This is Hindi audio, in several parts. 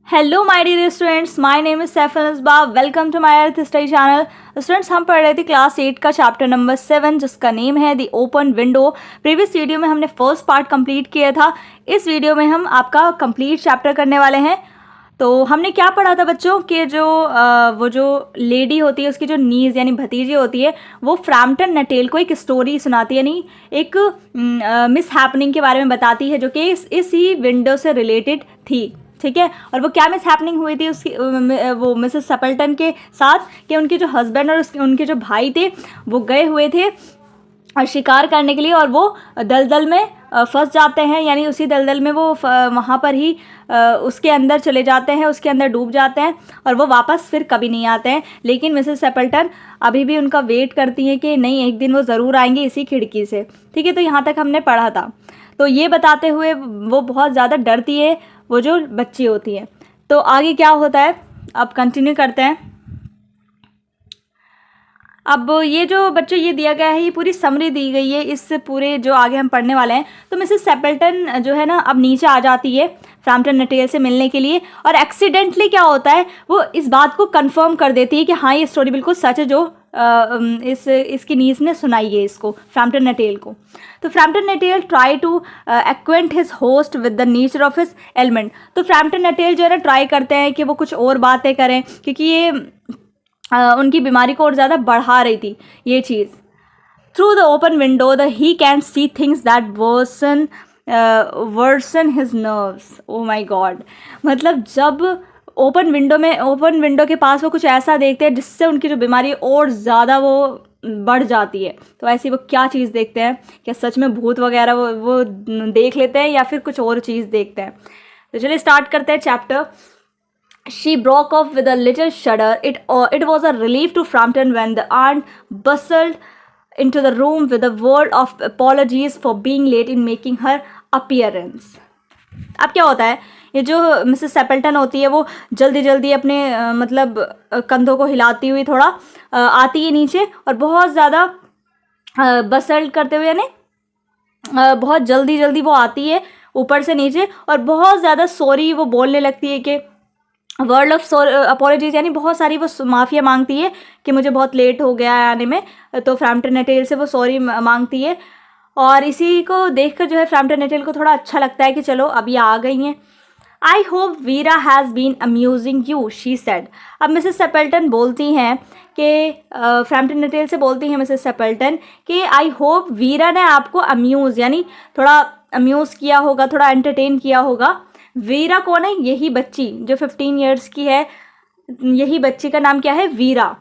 Hello my dear students, my name is Saif Ansaba. Welcome to my earth study channel. Students, हम पढ़ रहे थे क्लास 8 का चैप्टर नंबर 7 जिसका नेम है the open window. Previous video में हमने फर्स्ट पार्ट कंप्लीट किया था। इस वीडियो में हम आपका कंप्लीट चैप्टर करने वाले हैं। तो हमने क्या पढ़ा था बच्चों कि वो जो लेडी होती है उसकी जो नीज यानी भतीजी होती है वो फ्रैम्पटन नटेल को एक स्टोरी सुनाती है, यानी एक मिस हैपनिंग के बारे में बताती है जो कि इसी विंडो से रिलेटेड थी। ठीक है, और वो क्या मिस हैपनिंग हुई थी उसकी वो मिसेस सेपल्टन के साथ कि उनके जो हस्बैंड और उनके जो भाई थे वो गए हुए थे शिकार करने के लिए और वो दलदल में फंस जाते हैं, यानी उसी दलदल में वो वहाँ पर ही उसके अंदर चले जाते हैं, उसके अंदर डूब जाते हैं और वो वापस फिर कभी नहीं आते हैं। लेकिन मिसेस सेपल्टन अभी भी उनका वेट करती हैं कि नहीं, एक दिन वो ज़रूर आएंगे इसी खिड़की से। ठीक है, तो यहाँ तक हमने पढ़ा था। तो ये बताते हुए वो बहुत ज़्यादा डरती है, वो जो बच्ची होती है। तो आगे क्या होता है अब कंटिन्यू करते हैं। अब ये जो बच्चों ये दिया गया है, ये पूरी समरी दी गई है इस पूरे जो आगे हम पढ़ने वाले हैं। तो मिसेस सेपल्टन जो है ना अब नीचे आ जाती है फ्रैम्पटन नटेल से मिलने के लिए, और एक्सीडेंटली क्या होता है वो इस बात को कंफर्म कर देती है कि हाँ ये स्टोरी बिल्कुल सच है जो इसकी नीज ने सुनाई है इसको, फ्रैम्पटन नटेल को। तो Framton Nuttel try to acquaint his host with the nature of his element. तो फ्रैम्पटन नटेल जो है ना ट्राई करते हैं कि वो कुछ और बातें करें, क्योंकि ये उनकी बीमारी को और ज़्यादा बढ़ा रही थी ये चीज़। Through the open window he can see things that worsen his nerves. Oh my god, मतलब जब ओपन विंडो के पास वो कुछ ऐसा देखते हैं जिससे उनकी जो बीमारी और ज़्यादा वो बढ़ जाती है। तो ऐसी वो क्या चीज़ देखते हैं? क्या सच में भूत वगैरह वो देख लेते हैं या फिर कुछ और चीज़ देखते हैं? तो चलिए स्टार्ट करते हैं chapter. She broke off with a little shudder. It was a relief to Frampton when the aunt bustled into the room with a word of apologies for being late in making her appearance. अब क्या होता है, ये जो मिसेस सेपल्टन होती है वो जल्दी जल्दी अपने मतलब कंधों को हिलाती हुई थोड़ा आती है नीचे और बहुत ज़्यादा बसल्ट करते हुए, यानी बहुत जल्दी जल्दी वो आती है ऊपर से नीचे और बहुत ज़्यादा सॉरी वो बोलने लगती है कि वर्ड ऑफ अपॉलॉजीज, यानी बहुत सारी वो माफ़िया मांगती है कि मुझे बहुत लेट हो गया है आने में। तो फ्रैम्पटन नटेल से वो सॉरी मांगती है और इसी को देखकर जो है फ्रैम्पटन नटेल को थोड़ा अच्छा लगता है कि चलो अब ये आ गई हैं। I hope Vera has been amusing you, she said. अब मिसेस सेपल्टन बोलती हैं कि फ्रैम्पटन नटेल से बोलती हैं मिसेस सेपल्टन कि आई होप वीरा ने आपको अम्यूज़ यानी थोड़ा अम्यूज़ किया होगा, थोड़ा एंटरटेन किया होगा। वीरा कौन है? यही बच्ची जो 15 ईयर्स की है, यही बच्ची का नाम क्या है? Vera.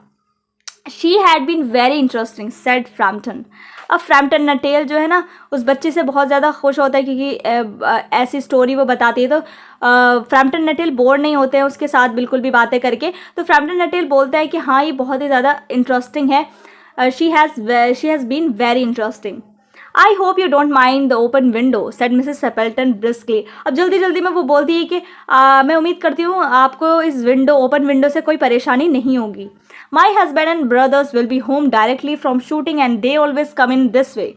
She had been very interesting said Framton. अब फ्रैम्पटन नटेल जो है ना उस बच्ची से बहुत ज़्यादा खुश होता है क्योंकि ऐसी स्टोरी वो बताती है। तो फ्रैम्पटन नटेल बोर नहीं होते हैं उसके साथ बिल्कुल भी बातें करके। तो फ्रैम्पटन नटेल बोलता है कि हाँ ये बहुत ही ज़्यादा इंटरेस्टिंग है, she has been very interesting. I hope you don't mind the open window said Mrs Sappleton briskly. अब जल्दी जल्दी में वो बोलती है कि मैं उम्मीद करती हूँ आपको इस ओपन विंडो से कोई परेशानी नहीं होगी। My husband and brothers will be home directly from shooting and they always come in this way.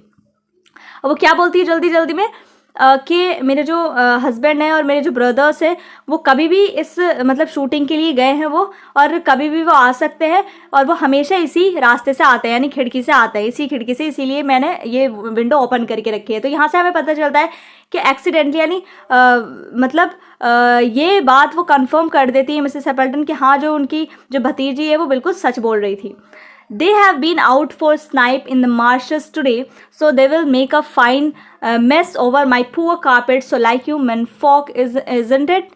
वो क्या बोलती है जल्दी जल्दी में कि मेरे जो हस्बैंड हैं और मेरे जो ब्रदर्स हैं वो कभी भी इस मतलब शूटिंग के लिए गए हैं वो, और कभी भी वो आ सकते हैं और वो हमेशा इसी रास्ते से आते हैं, यानी खिड़की से आते हैं, इसी खिड़की से, इसीलिए मैंने ये विंडो ओपन करके रखी है। तो यहाँ से हमें पता चलता है कि एक्सीडेंटली यानी मतलब ये बात वो कंफर्म कर देती है मिसेस सेपल्टन कि हाँ जो उनकी जो भतीजी है वो बिल्कुल सच बोल रही थी। They have been out for snipe in the marshes today, so they will make a fine mess over my poor carpet. So like you menfolk isn't it?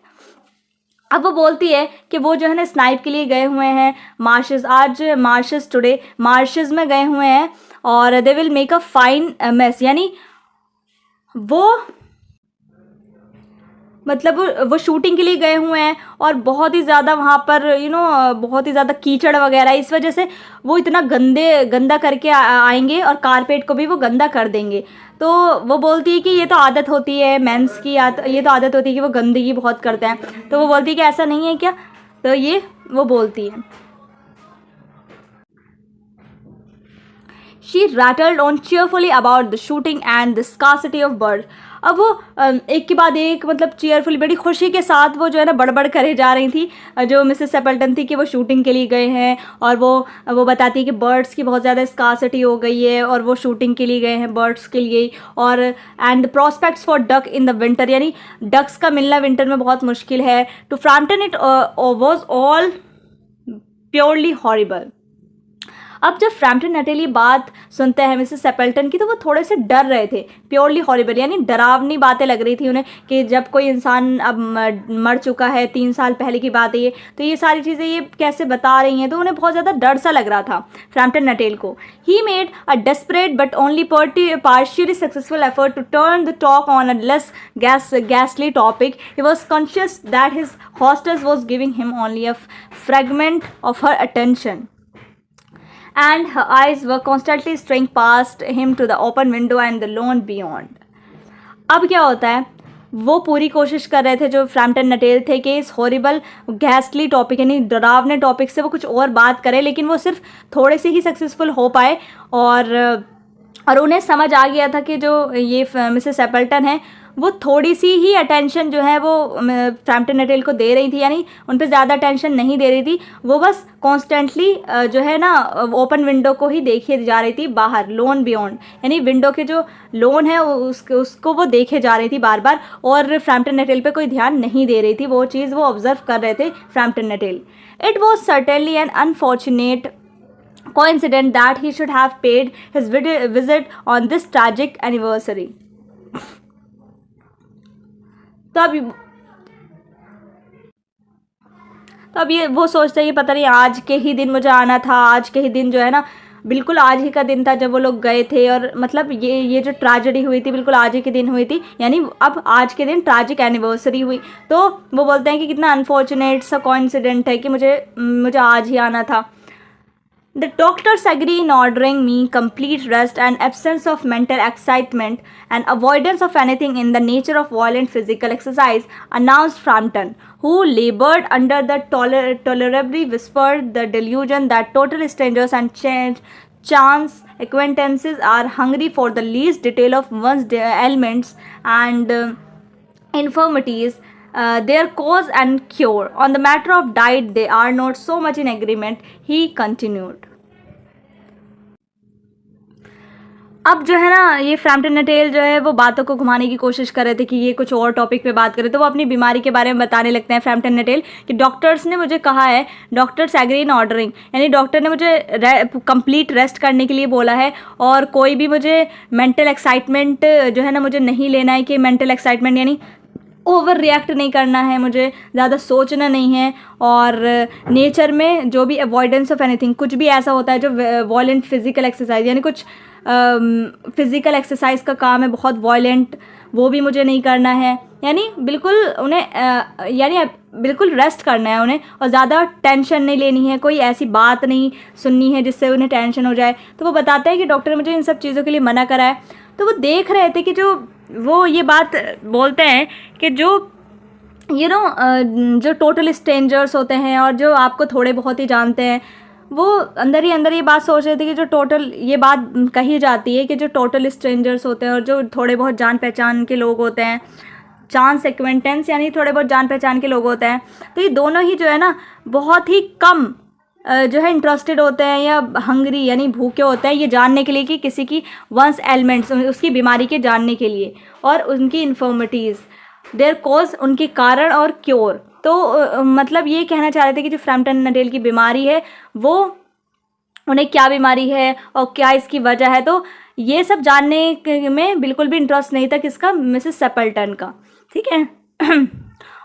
अब वो बोलती है कि वो जो है ना स्नाइप के लिए गए हुए हैं मार्शेस, आज मार्शेस टुडे मार्शेस में गए हुए हैं और they will make a fine mess, यानी वो मतलब वो शूटिंग के लिए गए हुए हैं और बहुत ही ज़्यादा वहाँ पर बहुत ही ज़्यादा कीचड़ वगैरह, इस वजह से वो इतना गंदा करके आएंगे और कारपेट को भी वो गंदा कर देंगे। तो वो बोलती है कि ये तो आदत होती है मेंस की, ये तो आदत होती है कि वो गंदगी बहुत करते हैं। तो वो बोलती है कि ऐसा नहीं है क्या? तो ये वो बोलती है। She rattled on cheerfully about the shooting and the scarcity of birds. अब वो एक के बाद एक मतलब चीयरफुल बड़ी खुशी के साथ वो जो है ना बड़बड़ करे जा रही थी, जो मिसेस सेपल्टन थी, कि वो शूटिंग के लिए गए हैं, और वो बताती है कि बर्ड्स की बहुत ज़्यादा स्कार्सिटी हो गई है और वो शूटिंग के लिए गए हैं बर्ड्स के लिए, और and prospects for duck in the winter, यानी डक्स का मिलना विंटर में बहुत मुश्किल है। To Framton it was all purely horrible. अब जब फ्रैम्पटन नटेल ये बात सुनते हैं मिसेस सेपल्टन की, तो वो थोड़े से डर रहे थे। प्योरली हॉरिबल यानी डरावनी बातें लग रही थी उन्हें, कि जब कोई इंसान अब मर चुका है, 3 साल पहले की बात है ये, तो ये सारी चीज़ें ये कैसे बता रही हैं, तो उन्हें बहुत ज़्यादा डर सा लग रहा था फ्रैम्पटन नटेल को। He made a desperate but only partially successful effort to turn the talk on a less ghastly topic. He was conscious that his hostess was giving him only a fragment of her attention, and her eyes were constantly straying past him to the open window and the lawn beyond. अब क्या होता है, वो पूरी कोशिश कर रहे थे जो फ्रैम्पटन नटेल थे कि इस हॉरिबल घैस्टली टॉपिक यानी डरावने टॉपिक से वो कुछ और बात करें, लेकिन वो सिर्फ थोड़े से ही सक्सेसफुल हो पाए, और उन्हें समझ आ गया था कि जो ये मिसेस सेपल्टन है वो थोड़ी सी ही अटेंशन जो है वो फ्रैम्पटन नटेल को दे रही थी, यानी उन पर ज़्यादा अटेंशन नहीं दे रही थी, वो बस कॉन्स्टेंटली जो है ना ओपन विंडो को ही देखे जा रही थी बाहर, लोन बियॉन्ड, यानी विंडो के जो लोन है उसको वो देखे जा रही थी बार बार, और फ्रैम्पटन नटेल पे कोई ध्यान नहीं दे रही थी, वो चीज़ वो ऑब्जर्व कर रहे थे Framton Nuttel. It was certainly an unfortunate coincidence that he should have paid his visit on this tragic anniversary. तो अब ये वो सोचते हैं कि पता नहीं आज के ही दिन मुझे आना था, आज के ही दिन जो है ना बिल्कुल आज ही का दिन था जब वो लोग गए थे, और मतलब ये जो ट्रेजेडी हुई थी बिल्कुल आज ही के दिन हुई थी, यानी अब आज के दिन ट्रैजिक एनिवर्सरी हुई। तो वो बोलते हैं कि कितना अनफॉर्चुनेट सा कोइंसिडेंट है कि मुझे आज ही आना था। The doctors agree in ordering me complete rest and absence of mental excitement and avoidance of anything in the nature of violent physical exercise, announced Frampton, who labored under the tolerably whispered the delusion that total strangers and chance acquaintances are hungry for the least detail of one's ailments and infirmities, their cause and cure. On the matter of diet, they are not so much in agreement, he continued. अब जो है ना ये फ्रैम्पटन नटेल जो है वो बातों को घुमाने की कोशिश कर रहे थे कि ये कुछ और टॉपिक पे बात करें, तो वो अपनी बीमारी के बारे में बताने लगते हैं फ्रैम्पटन नटेल कि डॉक्टर्स ने मुझे कहा है, डॉक्टर्स एग्री इन ऑर्डरिंग, यानी डॉक्टर ने मुझे कंप्लीट रेस्ट करने के लिए बोला है, और कोई भी मुझे मेंटल एक्साइटमेंट जो है ना मुझे नहीं लेना है, कि मेंटल एक्साइटमेंट यानी ओवर रिएक्ट नहीं करना है, मुझे ज़्यादा सोचना नहीं है, और नेचर में जो भी अवॉइडेंस ऑफ एनीथिंग, कुछ भी ऐसा होता है जो वॉयलेंट फिजिकल एक्सरसाइज यानी कुछ फिज़िकल एक्सरसाइज का काम है बहुत वॉयलेंट, वो भी मुझे नहीं करना है, यानी बिल्कुल उन्हें यानी बिल्कुल रेस्ट करना है उन्हें, और ज़्यादा टेंशन नहीं लेनी है, कोई ऐसी बात नहीं सुननी है जिससे उन्हें टेंशन हो जाए। तो वो बताते हैं कि डॉक्टर ने मुझे इन सब चीज़ों के लिए मना करा है। तो वो देख रहे थे कि जो वो ये बात बोलते हैं कि जो जो टोटल स्ट्रेंजर्स होते हैं और जो आपको थोड़े बहुत ही जानते हैं, वो अंदर ही अंदर ये बात सोच रहे थे कि जो टोटल ये बात कही जाती है कि जो टोटल स्ट्रेंजर्स होते हैं और जो थोड़े बहुत जान पहचान के लोग होते हैं, चांस एक्वेंटेंस यानी थोड़े बहुत जान पहचान के लोग होते हैं, तो ये दोनों ही जो है ना बहुत ही कम जो है इंटरेस्टेड होते हैं या हंगरी यानी भूखे होते हैं ये जानने के लिए कि किसी की वंस एलिमेंट्स उसकी बीमारी के जानने के लिए, और उनकी इन्फॉर्मिटीज़, देयर कॉज उनके कारण और क्योर। तो मतलब ये कहना चाह रहे थे कि जो फ्रैम्पटन नटेल की बीमारी है वो उन्हें क्या बीमारी है और क्या इसकी वजह है, तो ये सब जानने में बिल्कुल भी इंटरेस्ट नहीं था किसका, मिसेस सेपल्टन का। ठीक है।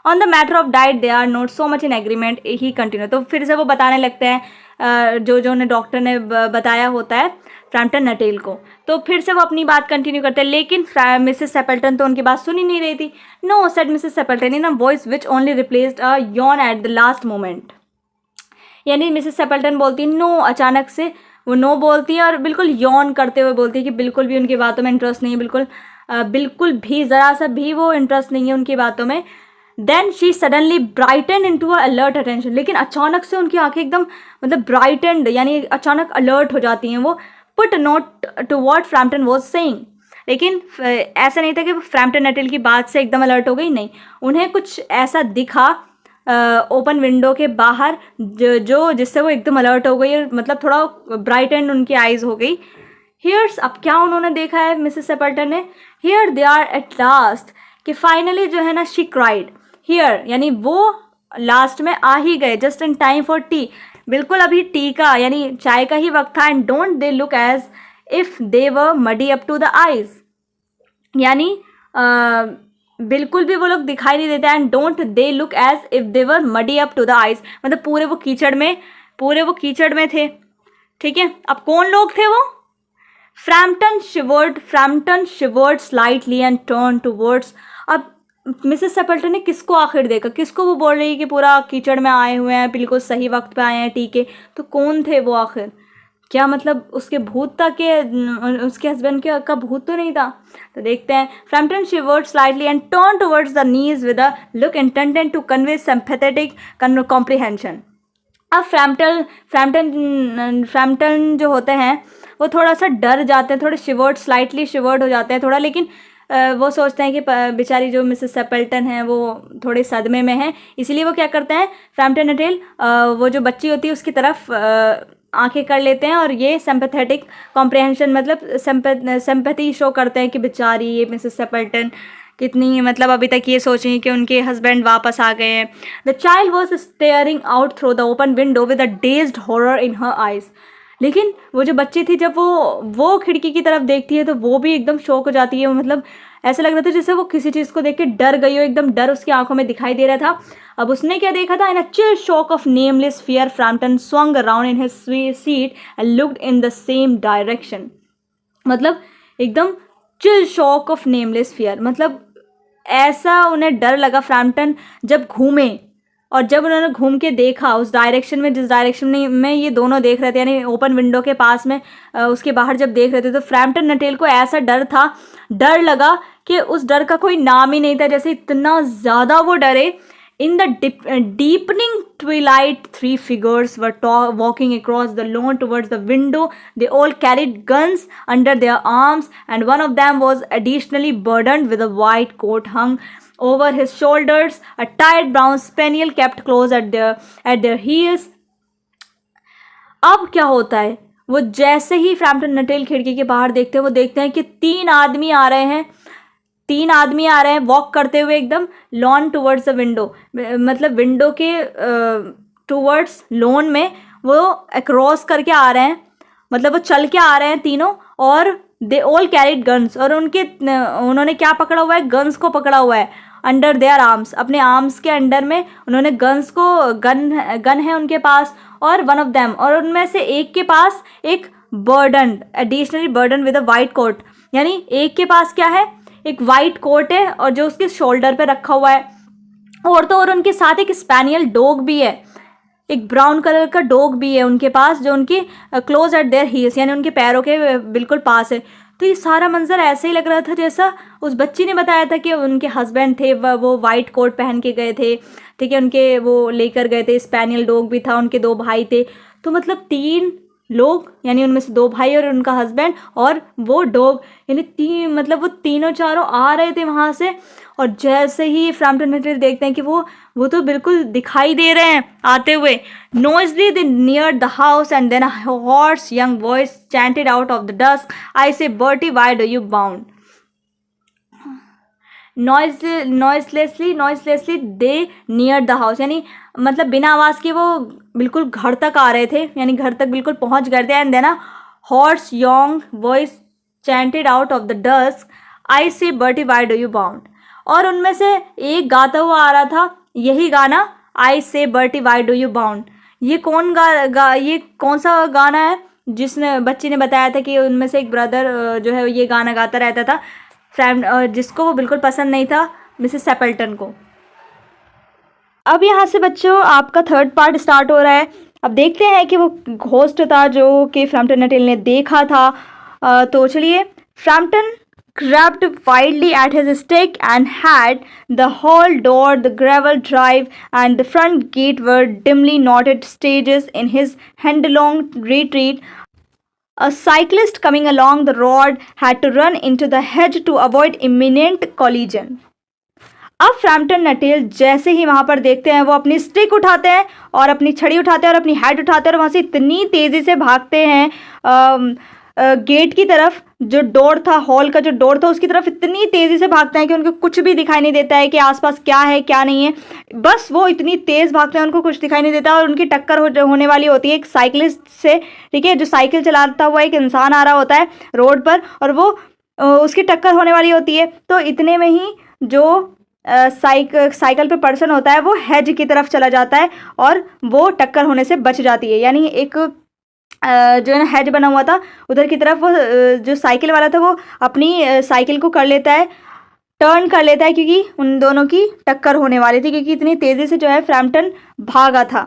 On the matter of diet they are not so much in agreement, he continue. तो फिर से वो बताने लगते हैं जो उन्हें डॉक्टर ने बताया होता है फ्रैम्पटन नटेल को, तो फिर से वो अपनी बात कंटिन्यू करते हैं, लेकिन मिसेस सेपल्टन तो उनकी बात सुन ही नहीं रही थी। No said Mrs Sappleton in a voice which only replaced a yawn at the last moment, यानी मिसेस सेपल्टन बोलती नो, अचानक से वो नो बोलती है और बिल्कुल यॉन करते हुए बोलती है कि बिल्कुल भी उनकी बातों में इंटरेस्ट नहीं है, बिल्कुल भी ज़रा सा भी वो इंटरेस्ट नहीं है उनकी बातों में। Then she suddenly brighten into alert attention, लेकिन अचानक से उनकी आंखें एकदम मतलब ब्राइटेंड यानी अचानक अलर्ट हो जाती हैं वो। Put note to what Framton was saying लेकिन ऐसा नहीं था कि वो फ्रैम्पटन नटेल की बात से एकदम अलर्ट हो गई, नहीं, उन्हें कुछ ऐसा दिखा ओपन विंडो के बाहर जो जिससे वो एकदम अलर्ट हो गई, मतलब थोड़ा ब्राइट एंड उनकी आइज हो गई। हियर्स, अब क्या उन्होंने देखा है मिसेस सेपल्टन ने, here they are at last, कि फाइनली जो है ना, शी क्राइड, हियर यानी वो लास्ट में आ ही गए, just in time for T, बिल्कुल अभी टी का यानी चाय का ही वक्त था। And don't they look as if they were muddy up to the eyes, यानी बिल्कुल भी वो लोग दिखाई नहीं देते। And don't they look as if they were muddy up to the eyes, मतलब पूरे वो कीचड़ में थे, ठीक है। अब कौन लोग थे वो? Frampton shivered slightly and turn towards. अब मिसेस सेपल्टन ने किसको आखिर देखा, किसको वो बोल रही है कि पूरा कीचड़ में आए हुए हैं, बिल्कुल सही वक्त पे आए हैं टीके, तो कौन थे वो आखिर? क्या मतलब उसके भूत था कि उसके हस्बैंड के का भूत तो नहीं था? तो देखते हैं। Framton shivered slightly and turn towards the niece with a look intended to convey sympathetic comprehension. अब फ्रैम्पटन जो होते हैं वो थोड़ा सा डर जाते हैं, थोड़े स्लाइटली शिवर्ड हो जाते हैं थोड़ा, लेकिन वो सोचते हैं कि बेचारी जो मिसेस सेपल्टन है वो थोड़े सदमे में है, इसलिए वो क्या करते हैं, फ्रैम्पटन नटेल वो जो बच्ची होती है उसकी तरफ आंखें कर लेते हैं और ये सिंपैथेटिक कॉम्प्रिहेंशन मतलब सिंपैथी शो करते हैं कि बेचारी ये मिसेस सेपल्टन कितनी मतलब अभी तक ये सोच रही कि उनके हस्बैंड वापस आ गए हैं। The child was staring out through the open window with a dazed horror in her eyes. लेकिन वो जो बच्ची थी जब वो खिड़की की तरफ देखती है तो वो भी एकदम शॉक हो जाती है, मतलब ऐसा लग रहा था जैसे वो किसी चीज़ को देख के डर गई हो, एकदम डर उसकी आंखों में दिखाई दे रहा था। अब उसने क्या देखा था? In a chill shock of nameless fear Framton swung around in his seat and looked in the same direction. मतलब एकदम chill shock of nameless fear, मतलब ऐसा उन्हें डर लगा फ्रैम्पटन जब घूमे, और जब उन्होंने घूम के देखा उस डायरेक्शन में जिस डायरेक्शन में ये दोनों देख रहे थे, यानी ओपन विंडो के पास में उसके बाहर जब देख रहे थे, तो फ्रैम्पटन नटेल को ऐसा डर लगा कि उस डर का कोई नाम ही नहीं था, जैसे इतना ज़्यादा वो डरे। In the deepening twilight, three figures were walking across the lawn towards the window. They all carried guns under their arms, and one of them was additionally burdened with a white coat hung over his shoulders. A tired brown spaniel kept close at their heels. अब क्या होता है, वो जैसे ही फ्रैम्पटन नटेल खिड़की के बाहर देखते हैं, वो देखते हैं कि तीन आदमी आ रहे हैं वॉक करते हुए एकदम लॉन टुवर्ड्स द विंडो, मतलब विंडो के टुवर्ड्स लॉन में वो अक्रॉस करके आ रहे हैं, मतलब वो चल के आ रहे हैं तीनों। और दे ऑल कैरिड गन्स, और उन्होंने क्या पकड़ा हुआ है? गन्स को पकड़ा हुआ है अंडर देयर आर्म्स, अपने आर्म्स के अंडर में उन्होंने गन है उनके पास। और वन ऑफ देम, और उनमें से एक के पास एक additionally burden with a white coat, यानी एक के पास क्या है? एक वाइट कोट है और जो उसके शोल्डर पे रखा हुआ है। और तो और उनके साथ एक स्पैनियल डॉग भी है, एक ब्राउन कलर का डॉग भी है उनके पास, जो उनकी क्लोज एट देयर हील्स, यानी उनके पैरों के बिल्कुल पास है। तो ये सारा मंजर ऐसे ही लग रहा था जैसा उस बच्ची ने बताया था कि उनके हस्बैंड थे, वो वाइट कोट पहन के गए थे, ठीक है, उनके वो लेकर गए थे, स्पैनियल डॉग भी था, उनके 2 भाई थे। तो मतलब 3 लोग, यानी उनमें से 2 भाई और उनका हस्बैंड और वो डॉग, यानी मतलब वो तीनों चारों आ रहे थे वहाँ से। और जैसे ही फ्रैम्पटन नटेल देखते हैं कि वो तो बिल्कुल दिखाई दे रहे हैं आते हुए। Noisily they near the house and then a hoarse young voice chanted out of the dusk, I say Bertie why do you bound. Noiselessly they near the house, यानी मतलब बिना आवाज़ के वो बिल्कुल घर तक आ रहे थे, यानी घर तक बिल्कुल पहुंच गए थे। And then a hoarse young voice chanted out of the dusk, I say Bertie why do you bound. और उनमें से एक गाता हुआ आ रहा था यही गाना, आई say Bertie why do you bound. ये कौन सा गाना है? जिसने बच्ची ने बताया था कि उनमें से एक ब्रदर जो है ये गाना गाता रहता था, जिसको वो बिल्कुल पसंद नहीं था मिसेस सेपल्टन को। अब यहाँ से बच्चों आपका 3rd पार्ट स्टार्ट हो रहा है। अब देखते हैं कि वो घोस्ट था जो कि फ्रैम्पटन नटेल ने देखा था। तो चलिए। Frampton grabbed wildly at his stick and had the hall door, the gravel drive, and the front gate were dimly noted stages in his headlong retreat. A cyclist coming along the road had to run into the hedge to avoid imminent collision. अब फ्रैम्पटन नटेल जैसे ही वहाँ पर देखते हैं, वो अपनी स्टिक उठाते हैं और अपनी छड़ी उठाते हैं और अपनी हैट उठाते हैं और वहाँ से इतनी तेज़ी से भागते हैं गेट की तरफ, जो डोर था, हॉल का जो डोर था उसकी तरफ इतनी तेज़ी से भागते हैं कि उनको कुछ भी दिखाई नहीं देता है कि आसपास क्या है क्या नहीं है। बस वो इतनी तेज़ भागते हैं, उनको कुछ दिखाई नहीं देता और उनकी टक्कर होने वाली होती है एक साइकिलिस्ट से, ठीक है, जो साइकिल चलाता हुआ एक इंसान आ रहा होता है रोड पर और वो उसकी टक्कर होने वाली होती है। तो इतने में ही जो साइकिल पे पर्सन होता है वो हेज की तरफ चला जाता है और वो टक्कर होने से बच जाती है। यानी एक जो है ना हेज बना हुआ था उधर की तरफ, वो जो साइकिल वाला था वो अपनी साइकिल को कर लेता है, टर्न कर लेता है, क्योंकि उन दोनों की टक्कर होने वाली थी, क्योंकि इतनी तेज़ी से जो है फ्रैम्पटन भागा था।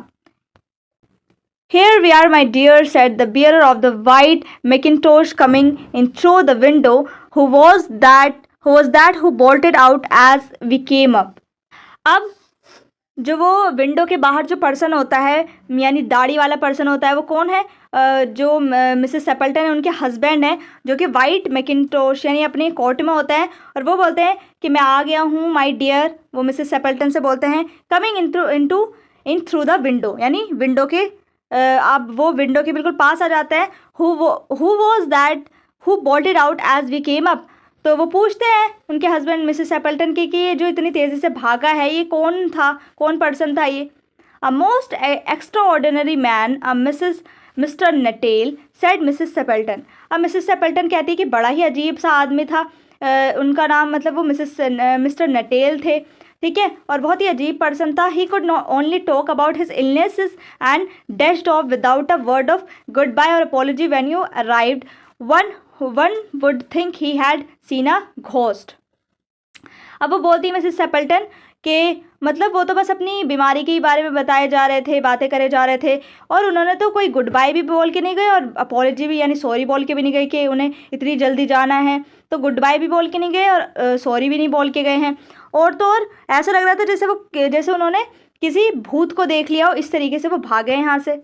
Here we are, my dear, said the bearer of the white mackintosh coming in through the window. Who was that who bolted out as we came up? अब जो वो विंडो के बाहर जो पर्सन होता है, यानी दाढ़ी वाला पर्सन होता है, वो कौन है? जो मिसेस सेपल्टन है उनके हस्बैंड हैं, जो कि वाइट मैकिंटोश यानी अपने कोट में होता है, और वो बोलते हैं कि मैं आ गया हूँ माय डियर। वो मिसेस सेपल्टन से बोलते हैं coming in through the window, यानी विंडो के अब वो विंडो के बिल्कुल पास आ जाता है। Who was that who bolted out as we came up? तो वो पूछते हैं उनके हस्बैंड मिसेस सेपल्टन की कि ये जो इतनी तेज़ी से भागा है ये कौन था, कौन पर्सन था ये? A most extraordinary man Mr Nuttel, said Mrs Sappleton. अब मिसेस सेपल्टन कहती है कि बड़ा ही अजीब सा आदमी था, उनका नाम मतलब वो मिस्टर नटेल थे, ठीक है, और बहुत ही अजीब पर्सन था। He could not only talk about his illnesses and dashed off without a word of goodbye और apology when you arrived. One would think he had seen a ghost. अब वो बोलती है मिसेस सेपल्टन कि मतलब वो तो बस अपनी बीमारी के बारे में बताए जा रहे थे, बातें करे जा रहे थे, और उन्होंने तो कोई गुड बाय भी बोल के नहीं गए और अपॉलॉजी भी यानी सॉरी बोल के भी नहीं गए कि उन्हें इतनी जल्दी जाना है, तो गुड बाय भी बोल के नहीं गए और सॉरी भी नहीं बोल के गए हैं। और तो और ऐसा लग रहा था जैसे उन्होंने किसी भूत को देख लिया हो, इस तरीके से वो भागे यहाँ से।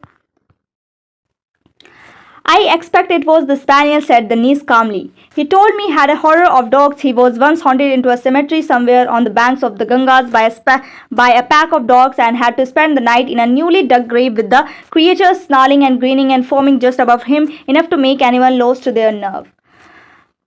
I expect it was the spaniel, said the niece calmly. He told me he had a horror of dogs. He was once haunted into a cemetery somewhere on the banks of the Gangas by a pack of dogs and had to spend the night in a newly dug grave with the creatures snarling and grinning and foaming just above him, enough to make anyone lose to their nerve.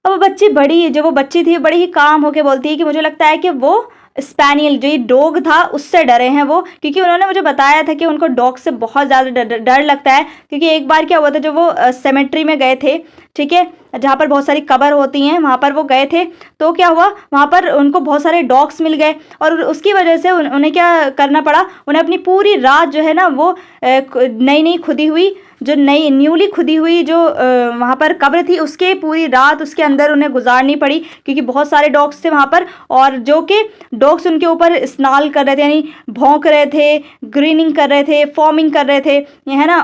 अब वो बच्ची थी बड़ी ही काम होके बोलती है कि मुझे लगता है कि वो स्पैनियल जो ये डॉग था उससे डरे हैं वो, क्योंकि उन्होंने मुझे बताया था कि उनको डॉग से बहुत ज़्यादा डर लगता है। क्योंकि एक बार क्या हुआ था, जो वो सेमेट्री में गए थे, ठीक है, जहाँ पर बहुत सारी कब्र होती हैं, वहाँ पर वो गए थे, तो क्या हुआ वहाँ पर उनको बहुत सारे डॉग्स मिल गए और उसकी वजह से उन्हें क्या करना पड़ा, उन्हें अपनी पूरी रात जो है ना वो नई खुदी हुई न्यूली खुदी हुई जो वहाँ पर कब्र थी उसके पूरी रात उसके अंदर उन्हें गुजारनी पड़ी, क्योंकि बहुत सारे डॉग्स थे वहाँ पर, और जो कि डॉग्स उनके ऊपर स्नाल कर रहे थे, यानी भौंक रहे थे, ग्रीनिंग कर रहे थे, फॉर्मिंग कर रहे थे, ये है ना,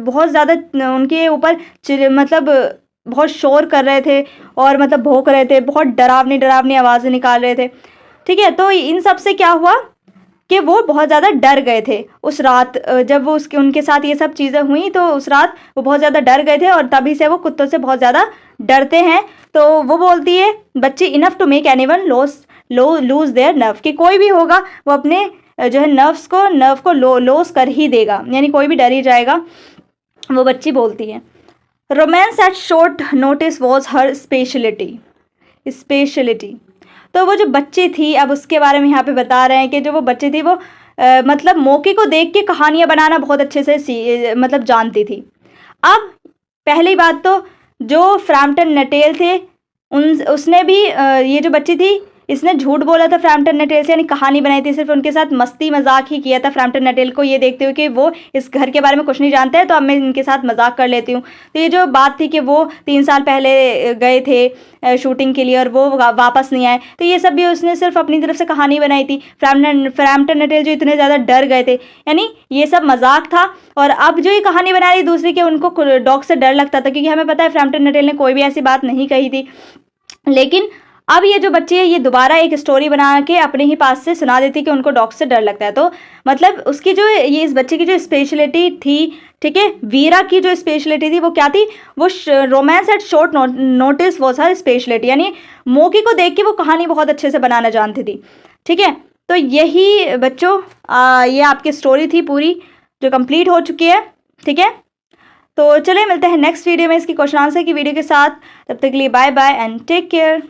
बहुत ज़्यादा उनके ऊपर मतलब बहुत शोर कर रहे थे और मतलब भौंक रहे थे, बहुत डरावनी आवाज़ें निकाल रहे थे, ठीक है। तो इन सब से क्या हुआ कि वो बहुत ज़्यादा डर गए थे उस रात, जब वो उनके साथ ये सब चीज़ें हुई तो उस रात वो बहुत ज़्यादा डर गए थे और तभी से वो कुत्तों से बहुत ज़्यादा डरते हैं। तो वो बोलती है बच्ची, enough to make anyone lose their nerve, कि कोई भी होगा वो अपने जो है नर्व को लॉस कर ही देगा, यानी कोई भी डर ही जाएगा, वो बच्ची बोलती है। Romance at short notice was her speciality. तो वो जो बच्ची थी, अब उसके बारे में यहाँ पे बता रहे हैं कि जो वो बच्ची थी वो मतलब मौके को देख के कहानियाँ बनाना बहुत अच्छे से मतलब जानती थी। अब पहली बात तो जो फ्रैम्पटन नटेल थे उसने भी ये जो बच्ची थी इसने झूठ बोला था फ्रैम्पटन नटेल से, यानी कहानी बनाई थी, सिर्फ उनके साथ मस्ती मजाक ही किया था फ्रैम्पटन नटेल को ये देखते हुए कि वो इस घर के बारे में कुछ नहीं जानते हैं, तो अब मैं इनके साथ मजाक कर लेती हूँ। तो ये जो बात थी कि वो 3 साल पहले गए थे शूटिंग के लिए और वो वापस नहीं आए, तो ये सब भी उसने सिर्फ अपनी तरफ से कहानी बनाई थी। फ्रैम्पटन नटेल जो इतने ज़्यादा डर गए थे, यानी ये सब मजाक था। और अब जो ये कहानी बना रही दूसरी कि उनको डॉग से डर लगता था, क्योंकि हमें पता है फ्रैम्पटन नटेल ने कोई भी ऐसी बात नहीं कही थी, लेकिन अब ये जो बच्ची है ये दोबारा एक स्टोरी बना के अपने ही पास से सुना देती कि उनको डॉग से डर लगता है। तो मतलब उसकी जो ये इस बच्चे की जो स्पेशलिटी थी, ठीक है, वीरा की जो स्पेशलिटी थी वो क्या थी, वो रोमांस एट शॉर्ट नोटिस वो हर स्पेशलिटी, यानी मौके को देख के वो कहानी बहुत अच्छे से बनाना जानती थी। ठीक है, तो यही बच्चों ये आपकी स्टोरी थी पूरी जो कंप्लीट हो चुकी है। ठीक है, तो चलिए मिलते हैं नेक्स्ट वीडियो में इसकी क्वेश्चन आंसर की वीडियो के साथ। तब तक के लिए bye bye and take care.